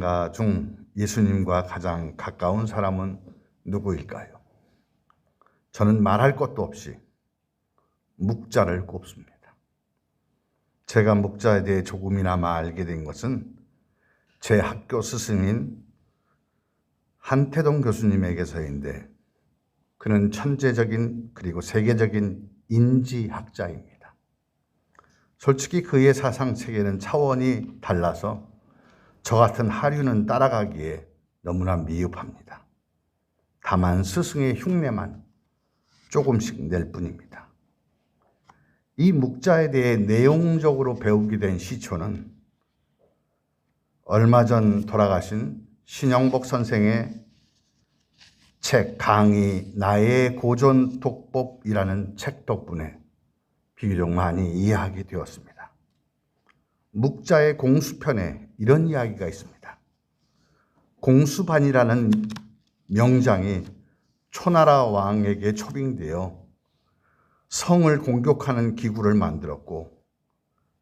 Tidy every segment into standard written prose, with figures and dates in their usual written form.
인생가 중 예수님과 가장 가까운 사람은 누구일까요? 저는 말할 것도 없이 묵자를 꼽습니다. 제가 묵자에 대해 조금이나마 알게 된 것은 제 학교 스승인 한태동 교수님에게서인데, 그는 천재적인 그리고 세계적인 인지학자입니다. 솔직히 그의 사상 체계는 차원이 달라서 저 같은 하류는 따라가기에 너무나 미흡합니다. 다만 스승의 흉내만 조금씩 낼 뿐입니다. 이 묵자에 대해 내용적으로 배우게 된 시초는 얼마 전 돌아가신 신영복 선생의 책 강의 나의 고전 독법이라는 책 덕분에 비교적 많이 이해하게 되었습니다. 묵자의 공수편에 이런 이야기가 있습니다. 공수반이라는 명장이 초나라 왕에게 초빙되어 성을 공격하는 기구를 만들었고,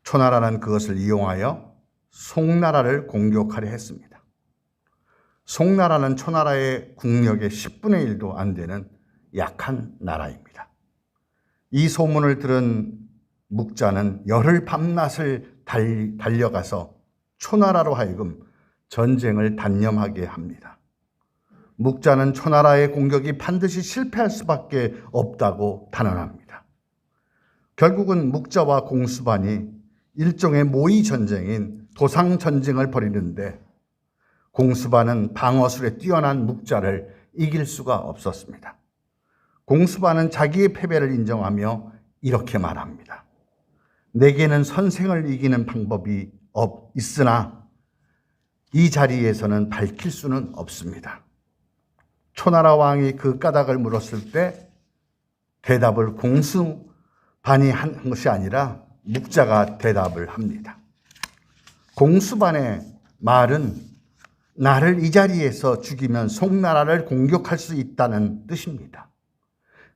초나라는 그것을 이용하여 송나라를 공격하려 했습니다. 송나라는 초나라의 국력의 10분의 1도 안 되는 약한 나라입니다. 이 소문을 들은 묵자는 열흘 밤낮을 달려가서 초나라로 하여금 전쟁을 단념하게 합니다. 묵자는 초나라의 공격이 반드시 실패할 수밖에 없다고 단언합니다. 결국은 묵자와 공수반이 일종의 모의 전쟁인 도상 전쟁을 벌이는데, 공수반은 방어술에 뛰어난 묵자를 이길 수가 없었습니다. 공수반은 자기의 패배를 인정하며 이렇게 말합니다. 내게는 선생을 이기는 방법이 있으나 이 자리에서는 밝힐 수는 없습니다. 초나라 왕이 그 까닭을 물었을 때 대답을 공수반이 한 것이 아니라 묵자가 대답을 합니다. 공수반의 말은 나를 이 자리에서 죽이면 송나라를 공격할 수 있다는 뜻입니다.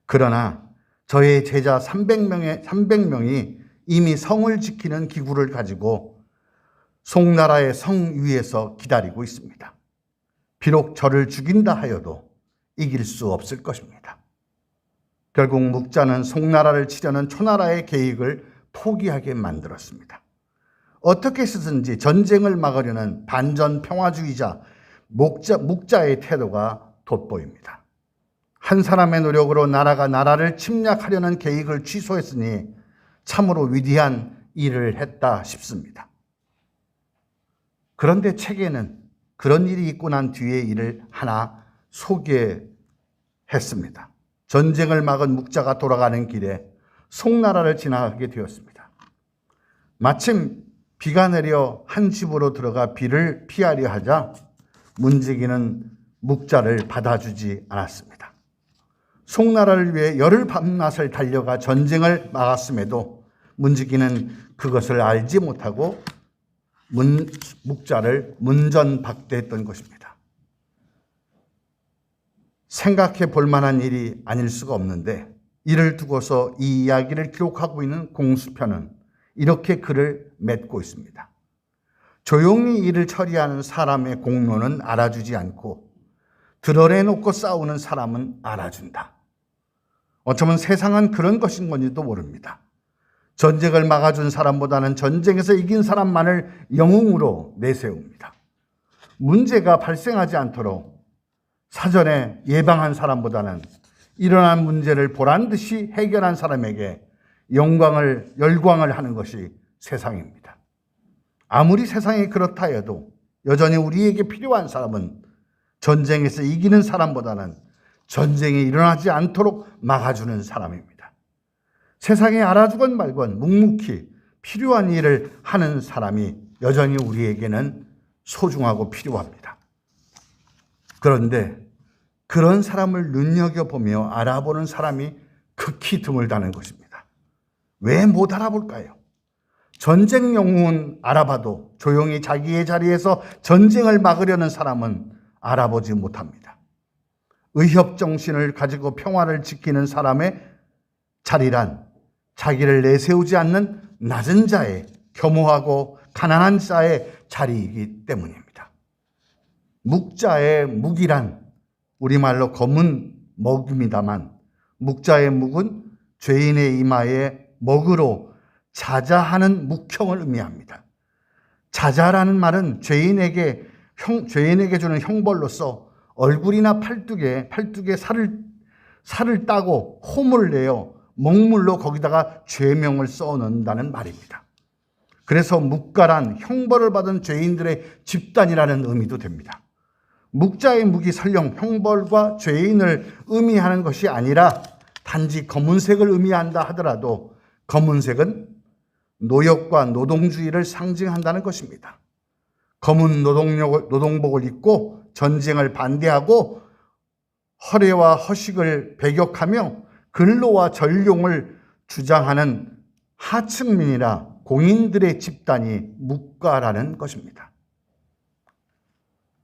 그러나 저의 제자 300명이 이미 성을 지키는 기구를 가지고 송나라의 성 위에서 기다리고 있습니다. 비록 저를 죽인다 하여도 이길 수 없을 것입니다. 결국 묵자는 송나라를 치려는 초나라의 계획을 포기하게 만들었습니다. 어떻게 해서든지 전쟁을 막으려는 반전 평화주의자 묵자의 태도가 돋보입니다. 한 사람의 노력으로 나라가 나라를 침략하려는 계획을 취소했으니 참으로 위대한 일을 했다 싶습니다. 그런데 책에는 그런 일이 있고 난 뒤의 일을 하나 소개했습니다. 전쟁을 막은 묵자가 돌아가는 길에 송나라를 지나가게 되었습니다. 마침 비가 내려 한 집으로 들어가 비를 피하려 하자 문지기는 묵자를 받아주지 않았습니다. 송나라를 위해 열흘 밤낮을 달려가 전쟁을 막았음에도 문지기는 그것을 알지 못하고 묵자를 문전박대했던 것입니다. 생각해 볼 만한 일이 아닐 수가 없는데, 이를 두고서 이 이야기를 기록하고 있는 공수편은 이렇게 글을 맺고 있습니다. 조용히 일을 처리하는 사람의 공로는 알아주지 않고 드러내놓고 싸우는 사람은 알아준다. 어쩌면 세상은 그런 것인 건지도 모릅니다. 전쟁을 막아준 사람보다는 전쟁에서 이긴 사람만을 영웅으로 내세웁니다. 문제가 발생하지 않도록 사전에 예방한 사람보다는 일어난 문제를 보란듯이 해결한 사람에게 열광을 하는 것이 세상입니다. 아무리 세상이 그렇다 해도 여전히 우리에게 필요한 사람은 전쟁에서 이기는 사람보다는 전쟁이 일어나지 않도록 막아주는 사람입니다. 세상에 알아주건 말건 묵묵히 필요한 일을 하는 사람이 여전히 우리에게는 소중하고 필요합니다. 그런데 그런 사람을 눈여겨보며 알아보는 사람이 극히 드물다는 것입니다. 왜 못 알아볼까요? 전쟁 영웅은 알아봐도 조용히 자기의 자리에서 전쟁을 막으려는 사람은 알아보지 못합니다. 의협정신을 가지고 평화를 지키는 사람의 자리란 자기를 내세우지 않는 낮은 자의, 겸허하고 가난한 자의 자리이기 때문입니다. 묵자의 묵이란 우리말로 검은 먹입니다만 묵자의 묵은 죄인의 이마에 먹으로 자자하는 묵형을 의미합니다. 자자라는 말은 죄인에게 주는 형벌로서 얼굴이나 팔뚝에 살을 따고 홈을 내어 먹물로 거기다가 죄명을 써넣는다는 말입니다. 그래서 묵가란 형벌을 받은 죄인들의 집단이라는 의미도 됩니다. 묵자의 묵이 설령 형벌과 죄인을 의미하는 것이 아니라 단지 검은색을 의미한다 하더라도 검은색은 노역과 노동주의를 상징한다는 것입니다. 검은 노동복을 입고 전쟁을 반대하고 허례와 허식을 배격하며 근로와 전룡을 주장하는 하층민이나 공인들의 집단이 묵가라는 것입니다.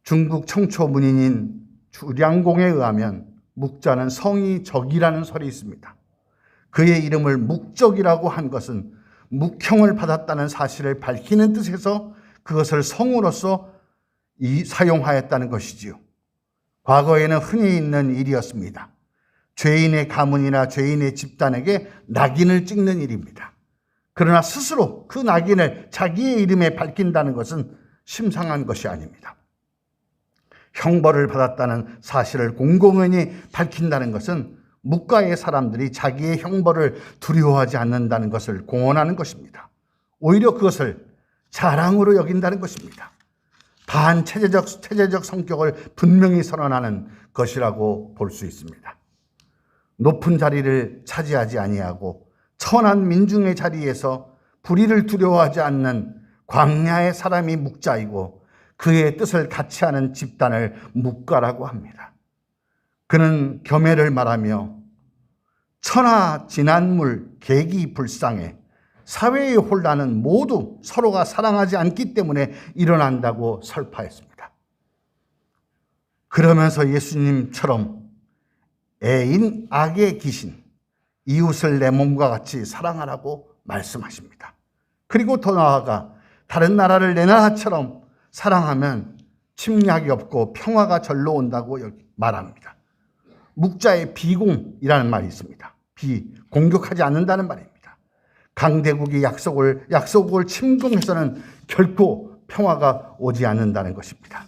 중국 청초 문인인 주량공에 의하면 묵자는 성이 적이라는 설이 있습니다. 그의 이름을 묵적이라고 한 것은 묵형을 받았다는 사실을 밝히는 뜻에서 그것을 성으로서 사용하였다는 것이지요. 과거에는 흔히 있는 일이었습니다. 죄인의 가문이나 죄인의 집단에게 낙인을 찍는 일입니다. 그러나 스스로 그 낙인을 자기의 이름에 밝힌다는 것은 심상한 것이 아닙니다. 형벌을 받았다는 사실을 공공연히 밝힌다는 것은 묵가의 사람들이 자기의 형벌을 두려워하지 않는다는 것을 공언하는 것입니다. 오히려 그것을 자랑으로 여긴다는 것입니다. 반체제적 성격을 분명히 선언하는 것이라고 볼 수 있습니다. 높은 자리를 차지하지 아니하고 천한 민중의 자리에서 불의를 두려워하지 않는 광야의 사람이 묵자이고 그의 뜻을 같이 하는 집단을 묵가라고 합니다. 그는 겸해를 말하며 천하 진한물 계기 불상에 사회의 혼란은 모두 서로가 사랑하지 않기 때문에 일어난다고 설파했습니다. 그러면서 예수님처럼 애인 악의 귀신, 이웃을 내 몸과 같이 사랑하라고 말씀하십니다. 그리고 더 나아가 다른 나라를 내 나라처럼 사랑하면 침략이 없고 평화가 절로 온다고 말합니다. 묵자의 비공이라는 말이 있습니다. 공격하지 않는다는 말입니다. 강대국이 약소국을 침공해서는 결코 평화가 오지 않는다는 것입니다.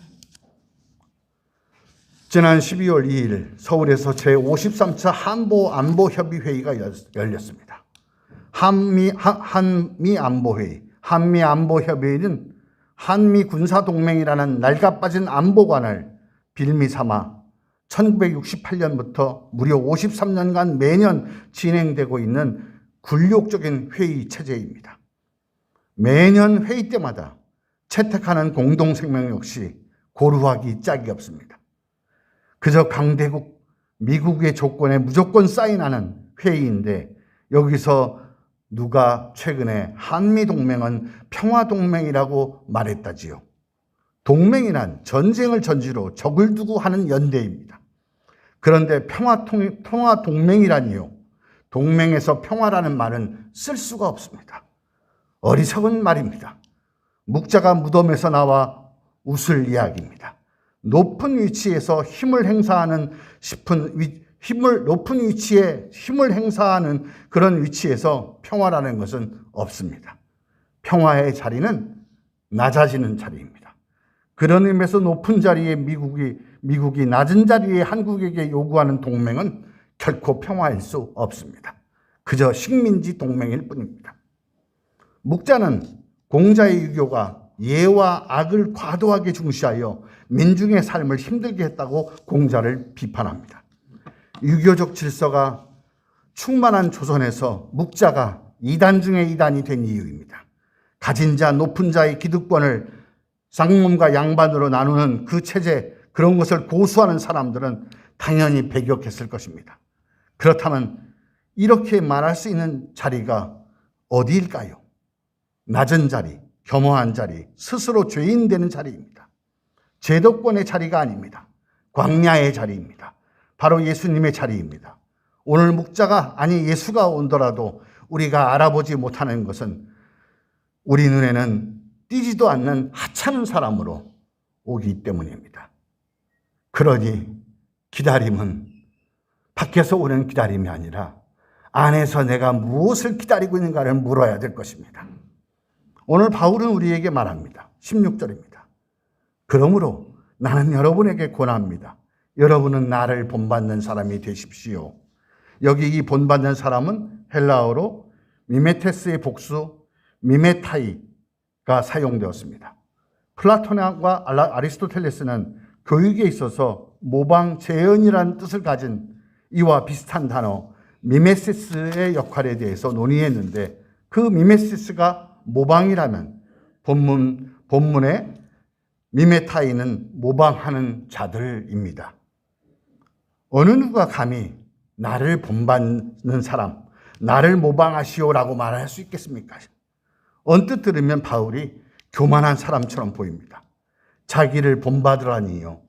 지난 12월 2일 서울에서 제53차 한미안보협의회의가 열렸습니다. 한미안보협의회는 한미군사동맹이라는 낡아빠진 안보관을 빌미 삼아 1968년부터 무려 53년간 매년 진행되고 있는 굴욕적인 회의 체제입니다. 매년 회의 때마다 채택하는 공동성명 역시 고루하기 짝이 없습니다. 그저 강대국 미국의 조건에 무조건 사인하는 회의인데 여기서 누가 최근에 한미동맹은 평화동맹이라고 말했다지요. 동맹이란 전쟁을 전제로 적을 두고 하는 연대입니다. 그런데 평화동맹이라니요. 동맹에서 평화라는 말은 쓸 수가 없습니다. 어리석은 말입니다. 묵자가 무덤에서 나와 웃을 이야기입니다. 높은 위치에서 높은 위치에 힘을 행사하는 그런 위치에서 평화라는 것은 없습니다. 평화의 자리는 낮아지는 자리입니다. 그런 의미에서 높은 자리에 미국이 낮은 자리에 한국에게 요구하는 동맹은 결코 평화일 수 없습니다. 그저 식민지 동맹일 뿐입니다. 묵자는 공자의 유교가 예와 악을 과도하게 중시하여 민중의 삶을 힘들게 했다고 공자를 비판합니다. 유교적 질서가 충만한 조선에서 묵자가 이단 중에 이단이 된 이유입니다. 가진 자, 높은 자의 기득권을 쌍몸과 양반으로 나누는 그 체제, 그런 것을 고수하는 사람들은 당연히 배격했을 것입니다. 그렇다면 이렇게 말할 수 있는 자리가 어디일까요? 낮은 자리, 겸허한 자리, 스스로 죄인 되는 자리입니다. 제도권의 자리가 아닙니다. 광야의 자리입니다. 바로 예수님의 자리입니다. 오늘 묵자가 아니 예수가 온더라도 우리가 알아보지 못하는 것은 우리 눈에는 띄지도 않는 하찮은 사람으로 오기 때문입니다. 그러니 기다림은 밖에서 오는 기다림이 아니라 안에서 내가 무엇을 기다리고 있는가를 물어야 될 것입니다. 오늘 바울은 우리에게 말합니다. 16절입니다. 그러므로 나는 여러분에게 권합니다. 여러분은 나를 본받는 사람이 되십시오. 여기 이 본받는 사람은 헬라어로 미메테스의 복수 미메타이가 사용되었습니다. 플라톤과 아리스토텔레스는 교육에 있어서 모방, 재현이라는 뜻을 가진 이와 비슷한 단어 미메시스의 역할에 대해서 논의했는데 그 미메시스가 모방이라면 본문의 미메타이는 모방하는 자들입니다. 어느 누가 감히 나를 본받는 사람, 나를 모방하시오라고 말할 수 있겠습니까? 언뜻 들으면 바울이 교만한 사람처럼 보입니다. 자기를 본받으라니요.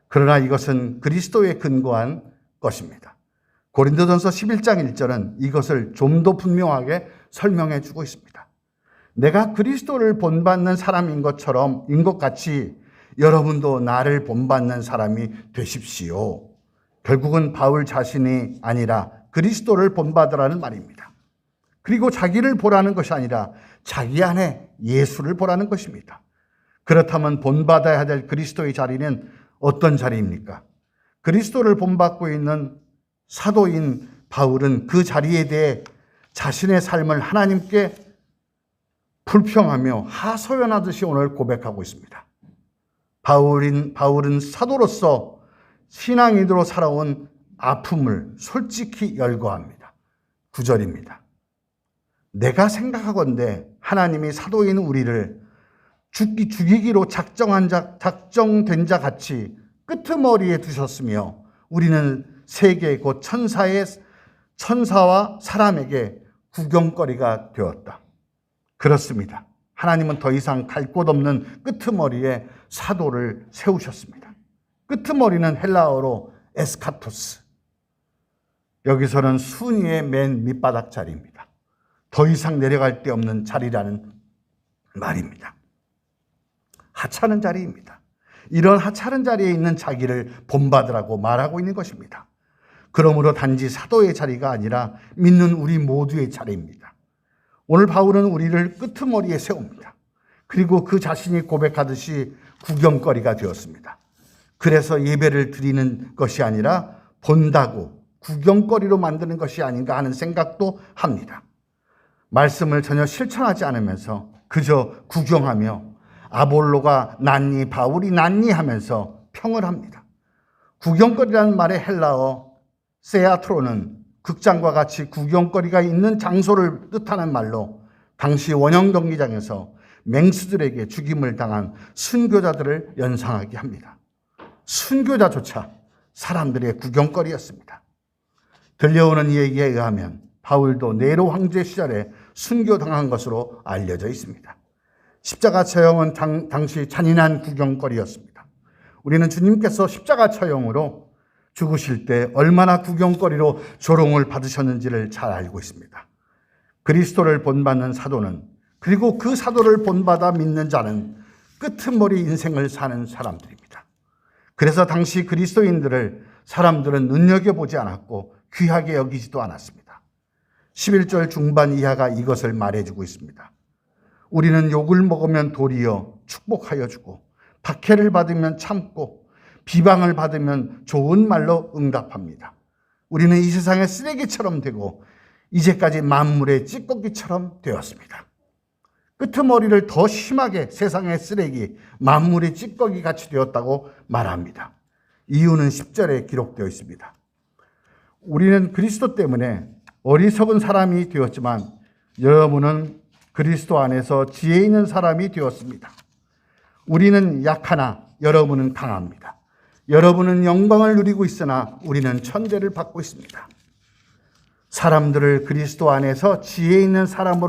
그러나 이것은 그리스도에 근거한 것입니다. 고린도전서 11장 1절은 이것을 좀 더 분명하게 설명해 주고 있습니다. 내가 그리스도를 본받는 사람인 것 같이 여러분도 나를 본받는 사람이 되십시오. 결국은 바울 자신이 아니라 그리스도를 본받으라는 말입니다. 그리고 자기를 보라는 것이 아니라 자기 안에 예수를 보라는 것입니다. 그렇다면 본받아야 될 그리스도의 자리는 어떤 자리입니까? 그리스도를 본받고 있는 사도인 바울은 그 자리에 대해 자신의 삶을 하나님께 불평하며 하소연하듯이 오늘 고백하고 있습니다. 바울은 사도로서 신앙인으로 살아온 아픔을 솔직히 열거합니다. 9절입니다. 내가 생각하건대 하나님이 사도인 우리를 죽이기로 작정된 자 같이 끄트머리에 두셨으며 우리는 세계 곧 천사와 사람에게 구경거리가 되었다. 그렇습니다. 하나님은 더 이상 갈 곳 없는 끄트머리에 사도를 세우셨습니다. 끄트머리는 헬라어로 에스카토스. 여기서는 순위의 맨 밑바닥 자리입니다. 더 이상 내려갈 데 없는 자리라는 말입니다. 하찮은 자리입니다. 이런 하찮은 자리에 있는 자기를 본받으라고 말하고 있는 것입니다. 그러므로 단지 사도의 자리가 아니라 믿는 우리 모두의 자리입니다. 오늘 바울은 우리를 끄트머리에 세웁니다. 그리고 그 자신이 고백하듯이 구경거리가 되었습니다. 그래서 예배를 드리는 것이 아니라 본다고 구경거리로 만드는 것이 아닌가 하는 생각도 합니다. 말씀을 전혀 실천하지 않으면서 그저 구경하며 아볼로가 낫니 바울이 낫니 하면서 평을 합니다. 구경거리라는 말의 헬라어 세아트로는 극장과 같이 구경거리가 있는 장소를 뜻하는 말로 당시 원형 경기장에서 맹수들에게 죽임을 당한 순교자들을 연상하게 합니다. 순교자조차 사람들의 구경거리였습니다. 들려오는 얘기에 의하면 바울도 네로 황제 시절에 순교당한 것으로 알려져 있습니다. 십자가 처형은 당시 잔인한 구경거리였습니다. 우리는 주님께서 십자가 처형으로 죽으실 때 얼마나 구경거리로 조롱을 받으셨는지를 잘 알고 있습니다. 그리스도를 본받는 사도는 그리고 그 사도를 본받아 믿는 자는 끄트머리 인생을 사는 사람들입니다. 그래서 당시 그리스도인들을 사람들은 눈여겨보지 않았고 귀하게 여기지도 않았습니다. 11절 중반 이하가 이것을 말해주고 있습니다. 우리는 욕을 먹으면 도리어 축복하여 주고 박해를 받으면 참고 비방을 받으면 좋은 말로 응답합니다. 우리는 이 세상의 쓰레기처럼 되고 이제까지 만물의 찌꺼기처럼 되었습니다. 끄트머리를 더 심하게 세상의 쓰레기, 만물의 찌꺼기 같이 되었다고 말합니다. 이유는 10절에 기록되어 있습니다. 우리는 그리스도 때문에 어리석은 사람이 되었지만 여러분은 그리스도 안에서 지혜 있는 사람이 되었습니다. 우리는 약하나 여러분은 강합니다. 여러분은 영광을 누리고 있으나 우리는 천대를 받고 있습니다. 사람들을 그리스도 안에서 지혜 있는 사람이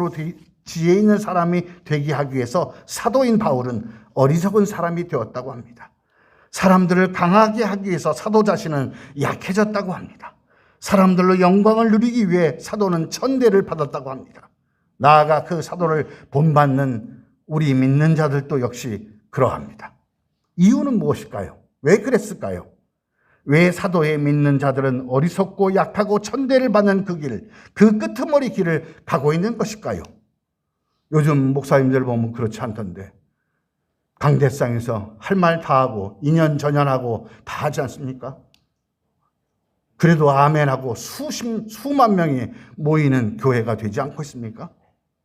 되게 하기 위해서 사도인 바울은 어리석은 사람이 되었다고 합니다. 사람들을 강하게 하기 위해서 사도 자신은 약해졌다고 합니다. 사람들로 영광을 누리기 위해 사도는 천대를 받았다고 합니다. 나아가 그 사도를 본받는 우리 믿는 자들도 역시 그러합니다. 이유는 무엇일까요? 왜 그랬을까요? 왜 사도에 믿는 자들은 어리석고 약하고 천대를 받는 그 길, 그 끄트머리 길을 가고 있는 것일까요? 요즘 목사님들 보면 그렇지 않던데 강대상에서 할 말 다 하고 인연전연하고 다 하지 않습니까? 그래도 아멘하고 수만 명이 모이는 교회가 되지 않고 있습니까?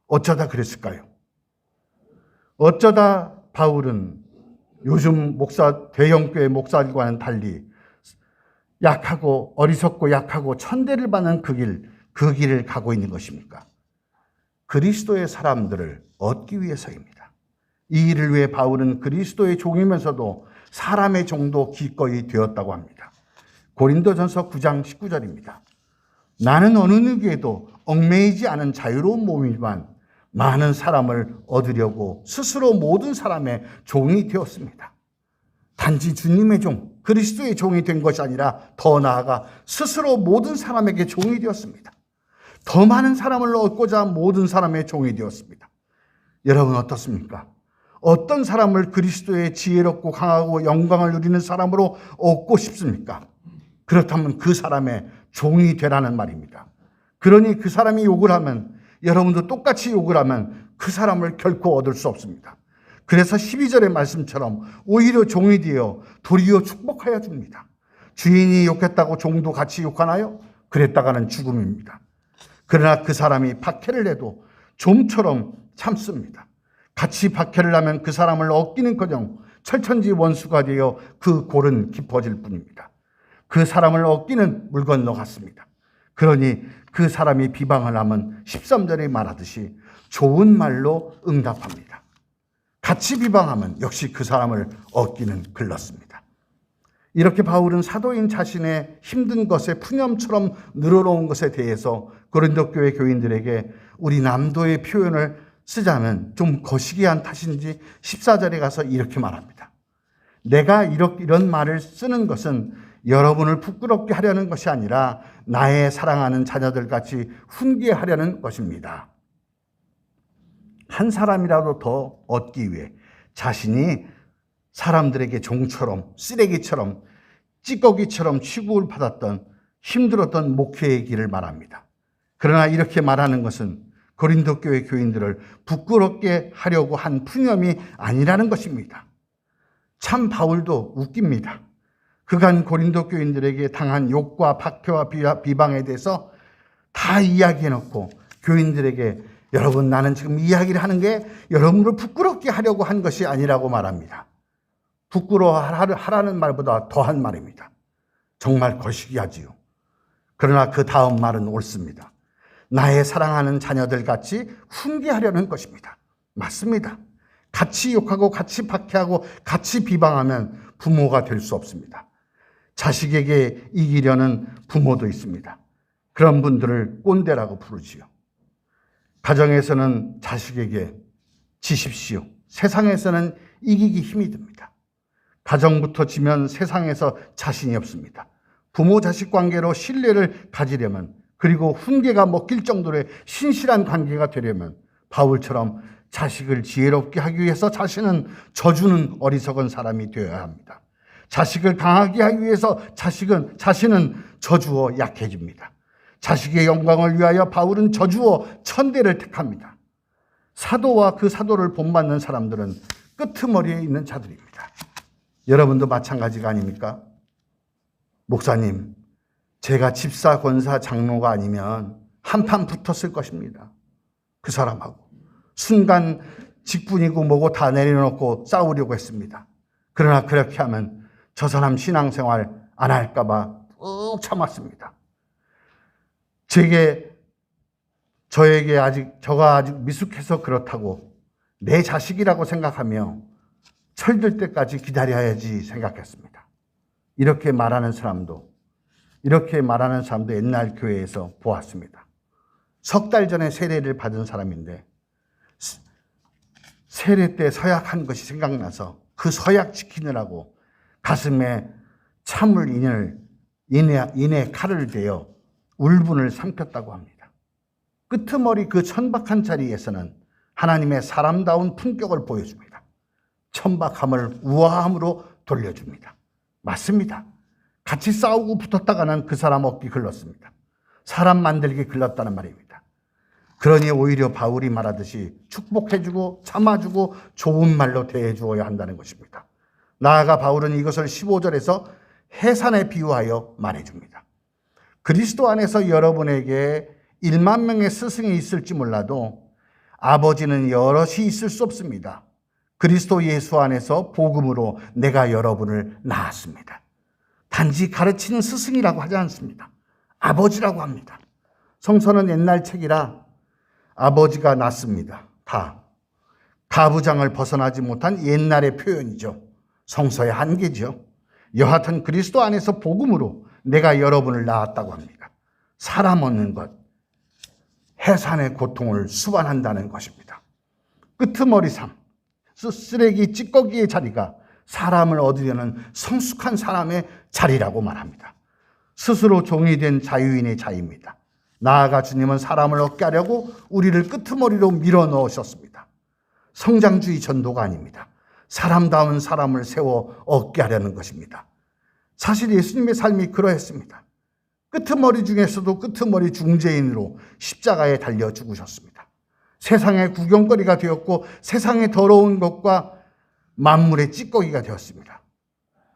어쩌다 그랬을까요? 어쩌다 바울은 요즘 대형교회 목사들과는 달리 약하고 어리석고 약하고 천대를 받는 그 길을 가고 있는 것입니까? 그리스도의 사람들을 얻기 위해서입니다. 이 일을 위해 바울은 그리스도의 종이면서도 사람의 종도 기꺼이 되었다고 합니다. 고린도전서 9장 19절입니다. 나는 어느 누구에도 얽매이지 않은 자유로운 몸이지만 많은 사람을 얻으려고 스스로 모든 사람의 종이 되었습니다. 단지 주님의 종, 그리스도의 종이 된 것이 아니라 더 나아가 스스로 모든 사람에게 종이 되었습니다. 더 많은 사람을 얻고자 모든 사람의 종이 되었습니다. 여러분 어떻습니까? 어떤 사람을 그리스도의 지혜롭고 강하고 영광을 누리는 사람으로 얻고 싶습니까? 그렇다면 그 사람의 종이 되라는 말입니다. 그러니 그 사람이 욕을 하면, 여러분도 똑같이 욕을 하면 그 사람을 결코 얻을 수 없습니다. 그래서 12절의 말씀처럼 오히려 종이 되어 도리어 축복하여 줍니다. 주인이 욕했다고 종도 같이 욕하나요? 그랬다가는 죽음입니다. 그러나 그 사람이 박해를 해도 좀처럼 참습니다. 같이 박해를 하면 그 사람을 얻기는커녕 철천지 원수가 되어 그 골은 깊어질 뿐입니다. 그 사람을 얻기는 물 건너 갔습니다. 그러니 그 사람이 비방을 하면 13절에 말하듯이 좋은 말로 응답합니다. 같이 비방하면 역시 그 사람을 얻기는 글렀습니다. 이렇게 바울은 사도인 자신의 힘든 것에 푸념처럼 늘어놓은 것에 대해서 고린도 교회 교인들에게 우리 남도의 표현을 쓰자면 좀 거시기한 탓인지 14절에 가서 이렇게 말합니다. 내가 이런 말을 쓰는 것은 여러분을 부끄럽게 하려는 것이 아니라 나의 사랑하는 자녀들같이 훈계하려는 것입니다. 한 사람이라도 더 얻기 위해 자신이 사람들에게 종처럼 쓰레기처럼 찌꺼기처럼 취급을 받았던 힘들었던 목회의 길을 말합니다. 그러나 이렇게 말하는 것은 고린도 교회 교인들을 부끄럽게 하려고 한 푸념이 아니라는 것입니다. 참 바울도 웃깁니다. 그간 고린도 교인들에게 당한 욕과 박해와 비방에 대해서 다 이야기해놓고 교인들에게 여러분 나는 지금 이야기를 하는 게 여러분을 부끄럽게 하려고 한 것이 아니라고 말합니다. 부끄러워하라는 말보다 더한 말입니다. 정말 거시기하지요. 그러나 그 다음 말은 옳습니다. 나의 사랑하는 자녀들 같이 훈계하려는 것입니다. 맞습니다. 같이 욕하고 같이 박해하고 같이 비방하면 부모가 될 수 없습니다. 자식에게 이기려는 부모도 있습니다. 그런 분들을 꼰대라고 부르지요. 가정에서는 자식에게 지십시오. 세상에서는 이기기 힘이 듭니다. 가정부터 지면 세상에서 자신이 없습니다. 부모 자식 관계로 신뢰를 가지려면, 그리고 훈계가 먹힐 정도의 신실한 관계가 되려면 바울처럼 자식을 지혜롭게 하기 위해서 자신은 저주는 어리석은 사람이 되어야 합니다. 자식을 강하게 하기 위해서 자신은 저주어 약해집니다. 자식의 영광을 위하여 바울은 저주어 천대를 택합니다. 사도와 그 사도를 본받는 사람들은 끄트머리에 있는 자들입니다. 여러분도 마찬가지가 아닙니까? 목사님, 제가 집사, 권사, 장로가 아니면 한판 붙었을 것입니다. 그 사람하고. 순간 직분이고 뭐고 다 내려놓고 싸우려고 했습니다. 그러나 그렇게 하면 저 사람 신앙생활 안 할까 봐 꾹 참았습니다. 저가 아직 미숙해서 그렇다고 내 자식이라고 생각하며 철들 때까지 기다려야지 생각했습니다. 이렇게 말하는 사람도 옛날 교회에서 보았습니다. 석 달 전에 세례를 받은 사람인데 세례 때 서약한 것이 생각나서 그 서약 지키느라고 가슴에 참을 인에 칼을 대어 울분을 삼켰다고 합니다. 끄트머리 그 천박한 자리에서는 하나님의 사람다운 품격을 보여줍니다. 천박함을 우아함으로 돌려줍니다. 맞습니다. 같이 싸우고 붙었다가는 그 사람 얻기 글렀습니다. 사람 만들기 글렀다는 말입니다. 그러니 오히려 바울이 말하듯이 축복해주고 참아주고 좋은 말로 대해주어야 한다는 것입니다. 나아가 바울은 이것을 15절에서 해산에 비유하여 말해줍니다. 그리스도 안에서 여러분에게 1만 명의 스승이 있을지 몰라도 아버지는 여럿이 있을 수 없습니다. 그리스도 예수 안에서 복음으로 내가 여러분을 낳았습니다. 단지 가르치는 스승이라고 하지 않습니다. 아버지라고 합니다. 성서는 옛날 책이라 아버지가 낳습니다. 다 가부장을 벗어나지 못한 옛날의 표현이죠. 성서의 한계죠. 여하튼 그리스도 안에서 복음으로 내가 여러분을 낳았다고 합니다. 사람 얻는 것, 해산의 고통을 수반한다는 것입니다. 끄트머리 삶, 쓰레기 찌꺼기의 자리가 사람을 얻으려는 성숙한 사람의 자리라고 말합니다. 스스로 종이 된 자유인의 자유입니다. 나아가 주님은 사람을 얻게 하려고 우리를 끄트머리로 밀어 넣으셨습니다. 성장주의 전도가 아닙니다. 사람다운 사람을 세워 얻게 하려는 것입니다. 사실 예수님의 삶이 그러했습니다. 끄트머리 중에서도 끄트머리 중재인으로 십자가에 달려 죽으셨습니다. 세상의 구경거리가 되었고 세상의 더러운 것과 만물의 찌꺼기가 되었습니다.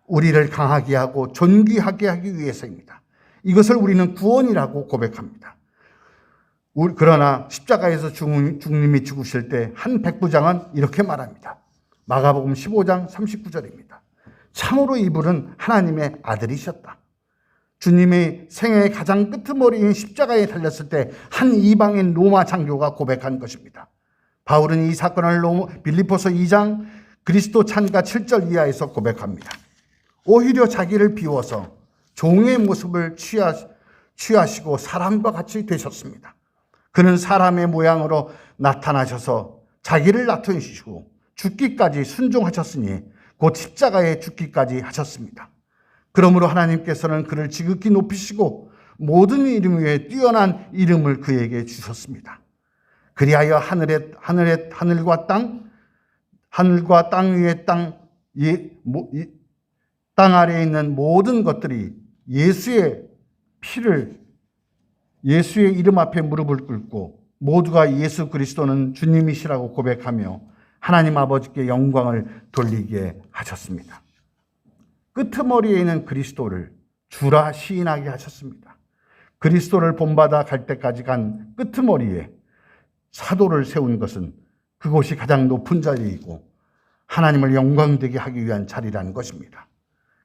우리를 강하게 하고 존귀하게 하기 위해서입니다. 이것을 우리는 구원이라고 고백합니다. 그러나 십자가에서 주님이 죽으실 때 한 백부장은 이렇게 말합니다. 마가복음 15장 39절입니다. 참으로 이분은 하나님의 아들이셨다. 주님의 생애의 가장 끄트머리인 십자가에 달렸을 때 한 이방인 로마 장교가 고백한 것입니다. 바울은 이 사건을 빌립보서 2장 그리스도 찬가 7절 이하에서 고백합니다. 오히려 자기를 비워서 종의 모습을 취하시고 사람과 같이 되셨습니다. 그는 사람의 모양으로 나타나셔서 자기를 나타내시고 죽기까지 순종하셨으니 곧 십자가에 죽기까지 하셨습니다. 그러므로 하나님께서는 그를 지극히 높이시고 모든 이름 위에 뛰어난 이름을 그에게 주셨습니다. 그리하여 하늘과 땅 위에 땅 아래에 있는 모든 것들이 예수의 이름 앞에 무릎을 꿇고 모두가 예수 그리스도는 주님이시라고 고백하며 하나님 아버지께 영광을 돌리게 하셨습니다. 끄트머리에 있는 그리스도를 주라 시인하게 하셨습니다. 그리스도를 본받아 갈 때까지 간 끄트머리에 사도를 세운 것은 그곳이 가장 높은 자리이고 하나님을 영광되게 하기 위한 자리라는 것입니다.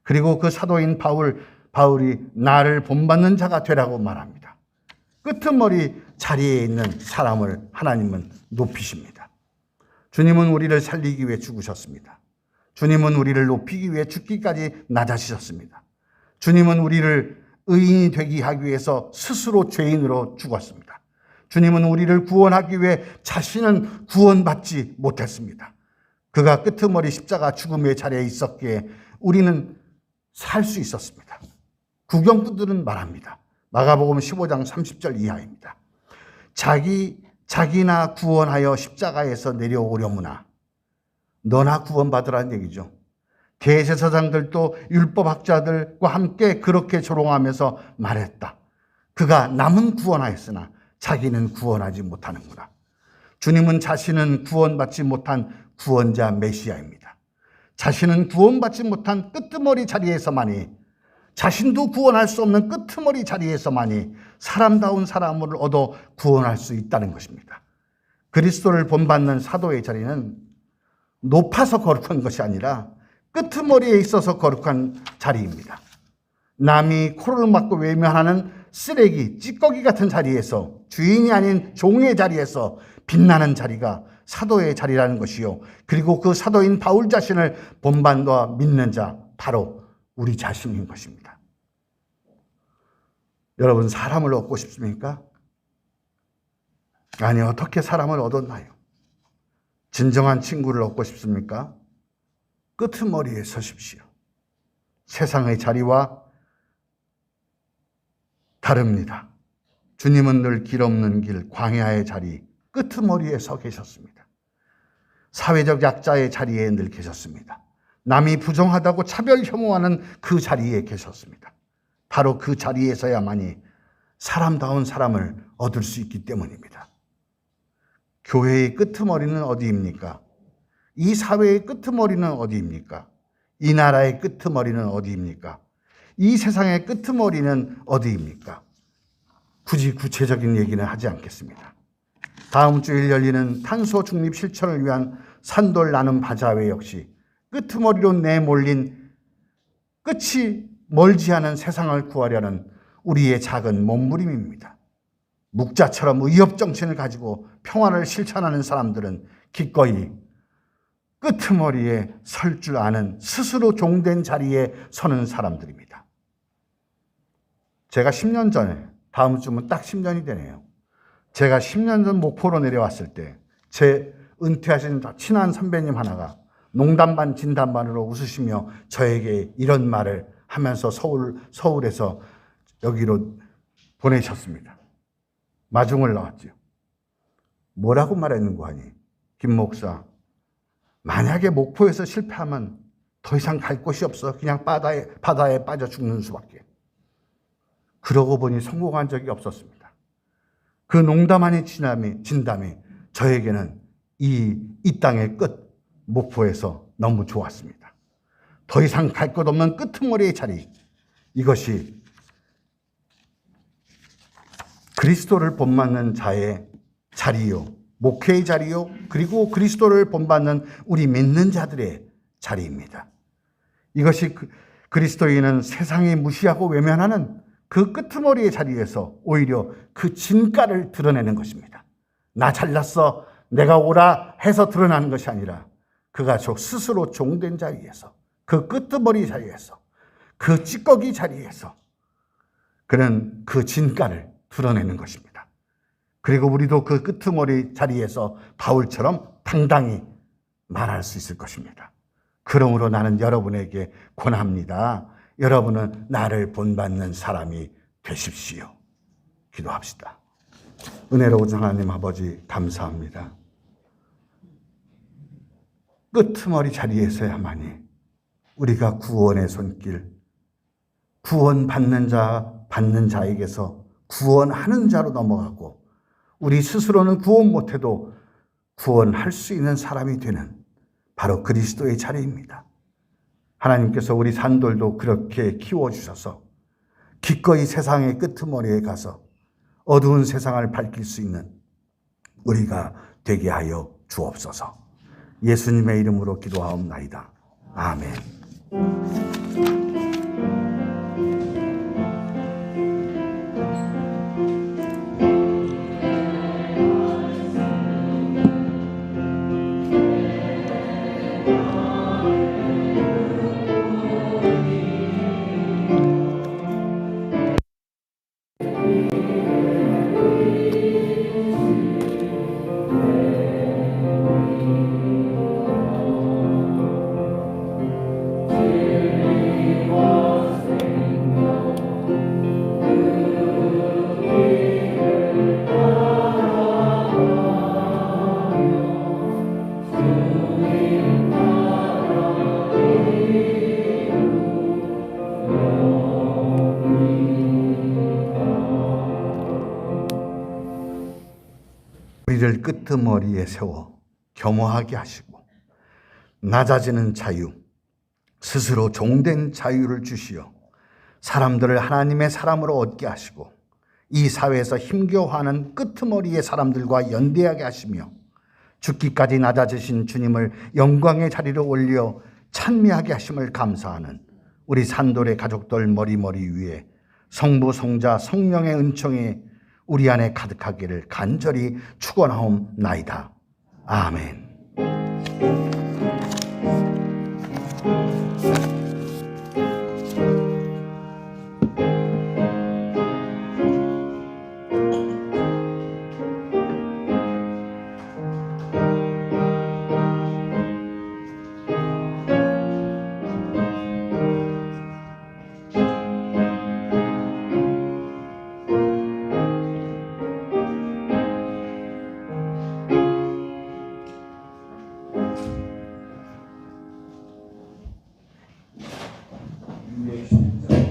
그리고 그 사도인 바울이 나를 본받는 자가 되라고 말합니다. 끄트머리 자리에 있는 사람을 하나님은 높이십니다. 주님은 우리를 살리기 위해 죽으셨습니다. 주님은 우리를 높이기 위해 죽기까지 낮아지셨습니다. 주님은 우리를 의인이 되게 하기 위해서 스스로 죄인으로 죽었습니다. 주님은 우리를 구원하기 위해 자신은 구원받지 못했습니다. 그가 끄트머리 십자가 죽음의 자리에 있었기에 우리는 살 수 있었습니다. 구경꾼들은 말합니다. 마가복음 15장 30절 이하입니다. 자기나 구원하여 십자가에서 내려오려무나 너나 구원받으라는 얘기죠. 대제사장들도 율법학자들과 함께 그렇게 조롱하면서 말했다. 그가 남은 구원하였으나 자기는 구원하지 못하는구나. 주님은 자신은 구원받지 못한 구원자 메시아입니다. 자신은 구원받지 못한 끄트머리 자리에서만이, 자신도 구원할 수 없는 끄트머리 자리에서만이 사람다운 사람을 얻어 구원할 수 있다는 것입니다. 그리스도를 본받는 사도의 자리는 높아서 거룩한 것이 아니라 끄트머리에 있어서 거룩한 자리입니다. 남이 코를 막고 외면하는 쓰레기, 찌꺼기 같은 자리에서, 주인이 아닌 종의 자리에서 빛나는 자리가 사도의 자리라는 것이요. 그리고 그 사도인 바울 자신을 본받아 믿는 자, 바로 우리 자신인 것입니다. 여러분, 사람을 얻고 싶습니까? 아니, 어떻게 사람을 얻었나요? 진정한 친구를 얻고 싶습니까? 끄트머리에 서십시오. 세상의 자리와 다릅니다. 주님은 늘 길 없는 길, 광야의 자리, 끄트머리에 서 계셨습니다. 사회적 약자의 자리에 늘 계셨습니다. 남이 부정하다고 차별 혐오하는 그 자리에 계셨습니다. 바로 그 자리에서야만이 사람다운 사람을 얻을 수 있기 때문입니다. 교회의 끄트머리는 어디입니까? 이 사회의 끄트머리는 어디입니까? 이 나라의 끄트머리는 어디입니까? 이 세상의 끄트머리는 어디입니까? 굳이 구체적인 얘기는 하지 않겠습니다. 다음 주일 열리는 탄소 중립 실천을 위한 산돌 나눔 바자회 역시 끄트머리로 내몰린 끝이 멀지 않은 세상을 구하려는 우리의 작은 몸부림입니다. 묵자처럼 의협 정신을 가지고 평화를 실천하는 사람들은 기꺼이 끄트머리에 설 줄 아는 스스로 종된 자리에 서는 사람들입니다. 제가 10년 전에, 다음 주면 딱 10년이 되네요. 제가 10년 전 목포로 내려왔을 때 제 은퇴하신 친한 선배님 하나가 농담 반 진담 반으로 웃으시며 저에게 이런 말을 하면서 서울에서 여기로 보내셨습니다. 마중을 나왔죠. 뭐라고 말했는고 하니, 김 목사, 만약에 목포에서 실패하면 더 이상 갈 곳이 없어. 그냥 바다에 빠져 죽는 수밖에. 그러고 보니 성공한 적이 없었습니다. 그 농담 아닌 진담이 저에게는 이 땅의 끝, 목포에서 너무 좋았습니다. 더 이상 갈 것 없는 끄트머리의 자리, 이것이 그리스도를 본받는 자의 자리요, 목회의 자리요, 그리고 그리스도를 본받는 우리 믿는 자들의 자리입니다. 이것이 그리스도인은 세상이 무시하고 외면하는 그 끄트머리의 자리에서 오히려 그 진가를 드러내는 것입니다. 나 잘났어, 내가 오라 해서 드러나는 것이 아니라 그가 스스로 종된 자리에서, 그 끄트머리 자리에서, 그 찌꺼기 자리에서 그는 그 진가를 드러내는 것입니다. 그리고 우리도 그 끄트머리 자리에서 바울처럼 당당히 말할 수 있을 것입니다. 그러므로 나는 여러분에게 권합니다. 여러분은 나를 본받는 사람이 되십시오. 기도합시다. 은혜로우신 하나님 아버지, 감사합니다. 끄트머리 자리에서야만이 우리가 구원의 손길, 구원받는 자에게서 구원하는 자로 넘어가고, 우리 스스로는 구원 못해도 구원할 수 있는 사람이 되는 바로 그리스도의 자리입니다. 하나님께서 우리 산돌도 그렇게 키워주셔서 기꺼이 세상의 끄트머리에 가서 어두운 세상을 밝힐 수 있는 우리가 되게 하여 주옵소서. 예수님의 이름으로 기도하옵나이다. 아멘. 우리를 끄트머리에 세워 겸허하게 하시고 낮아지는 자유, 스스로 종된 자유를 주시어 사람들을 하나님의 사람으로 얻게 하시고 이 사회에서 힘겨워하는 끄트머리의 사람들과 연대하게 하시며 죽기까지 낮아지신 주님을 영광의 자리로 올려 찬미하게 하심을 감사하는 우리 산돌의 가족들 머리머리 위에 성부, 성자, 성령의 은총이 우리 안에 가득하기를 간절히 축원하옵나이다. 아멘. 214.